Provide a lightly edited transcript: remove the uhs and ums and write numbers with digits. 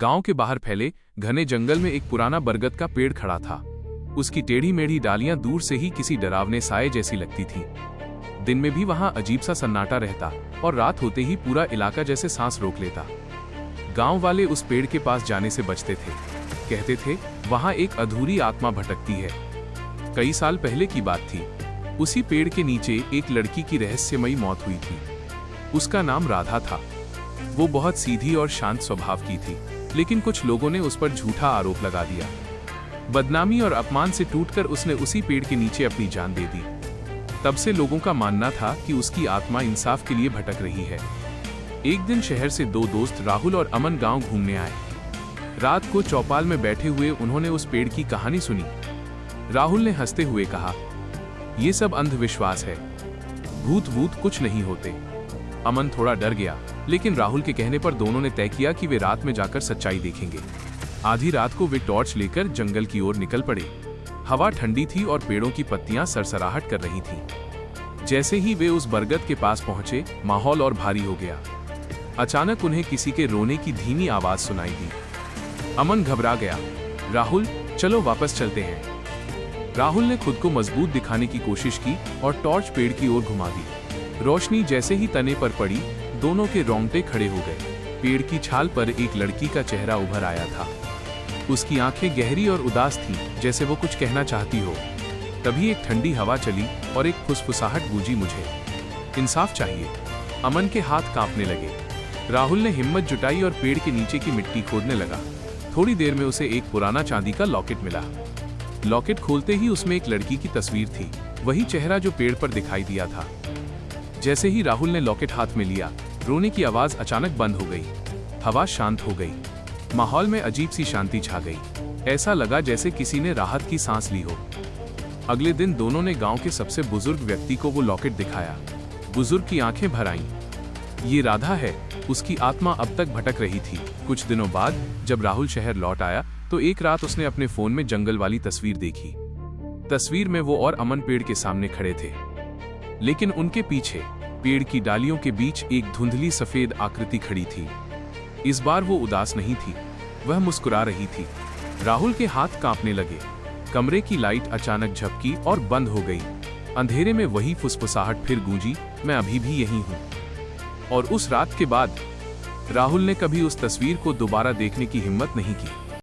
गांव के बाहर फैले घने जंगल में एक पुराना बरगद का पेड़ खड़ा था। उसकी टेढ़ी मेढ़ी डालियां दूर से ही किसी डरावने साए जैसी लगती थी। दिन में भी वहां अजीब सा सन्नाटा रहता और रात होते ही पूरा इलाका जैसे सांस रोक लेता। गांव वाले उस पेड़ के पास जाने से बचते थे। कहते थे वहां एक अधूरी आत्मा भटकती है। कई साल पहले की बात थी। उसी पेड़ के नीचे एक लड़की की रहस्यमयी मौत हुई थी। उसका नाम राधा था। वो बहुत सीधी और शांत स्वभाव की थी, लेकिन कुछ लोगों ने उस पर झूठा आरोप लगा दिया। बदनामी और अपमान से टूटकर उसने उसी पेड़ के नीचे अपनी जान दे दी। तब से लोगों का मानना था कि उसकी आत्मा इंसाफ के लिए भटक रही है। एक दिन शहर से दो दोस्त राहुल और अमन गांव घूमने आए। रात को चौपाल में बैठे हुए उन्होंने उस पेड़ की कहानी सुनी। राहुल ने हंसते हुए कहा, ये सब अंधविश्वास है, भूत वूत कुछ नहीं होते। अमन थोड़ा डर गया, लेकिन राहुल के कहने पर दोनों ने तय किया कि वे रात में जाकर सच्चाई देखेंगे। आधी रात को वे टॉर्च लेकर जंगल की ओर निकल पड़े। हवा ठंडी थी और पेड़ों की पत्तियां सरसराहट कर रही थीं। जैसे ही वे उस बरगद के पास पहुंचे, माहौल और भारी हो गया। अचानक उन्हें किसी के रोने की धीमी आवाज सुनाई दी। अमन घबरा गया। राहुल, चलो वापस चलते हैं। राहुल ने खुद को मजबूत दिखाने की कोशिश की और टॉर्च पेड़ की ओर घुमा दी। रोशनी जैसे ही तने पर पड़ी, दोनों के रोंगटे खड़े हो गए। पेड़ की छाल पर एक लड़की का चेहरा उभर आया था। उसकी आंखें गहरी और उदास थीं, जैसे वो कुछ कहना चाहती हो। तभी एक ठंडी हवा चली और एक फुसफुसाहट गूंजी, मुझे इंसाफ चाहिए। अमन के हाथ कांपने लगे। राहुल ने हिम्मत जुटाई और पेड़ के नीचे की मिट्टी खोदने लगा। थोड़ी देर में उसे एक पुराना चांदी का लॉकेट मिला। लॉकेट खोलते ही उसमें एक लड़की की तस्वीर थी, वही चेहरा जो पेड़ पर दिखाई दिया था। जैसे ही राहुल ने लॉकेट हाथ में लिया, रोने की आवाज अचानक बंद हो गई। हवा शांत हो गई। माहौल में अजीब सी शांति छा गई। ऐसा लगा जैसे किसी ने राहत की सांस ली हो। अगले दिन दोनों ने गांव के सबसे बुजुर्ग व्यक्ति को वो लॉकेट दिखाया। बुजुर्ग की आंखें भर आईं। ये राधा है, उसकी आत्मा अब तक भटक रही थी। कुछ दिनों बाद जब राहुल शहर लौट आया, तो एक रात उसने अपने फोन में जंगल वाली तस्वीर देखी। तस्वीर में वो और अमन पेड़ के सामने खड़े थे, लेकिन उनके पीछे पेड़ की डालियों के बीच एक धुंधली सफेद आकृति खड़ी थी। इस बार वो उदास नहीं थी, वह मुस्कुरा रही थी। राहुल के हाथ कांपने लगे। कमरे की लाइट अचानक झपकी और बंद हो गई। अंधेरे में वही फुसफुसाहट फिर गूंजी, मैं अभी भी यहीं हूं। और उस रात के बाद राहुल ने कभी उस तस्वीर को दोबारा देखने की हिम्मत नहीं की।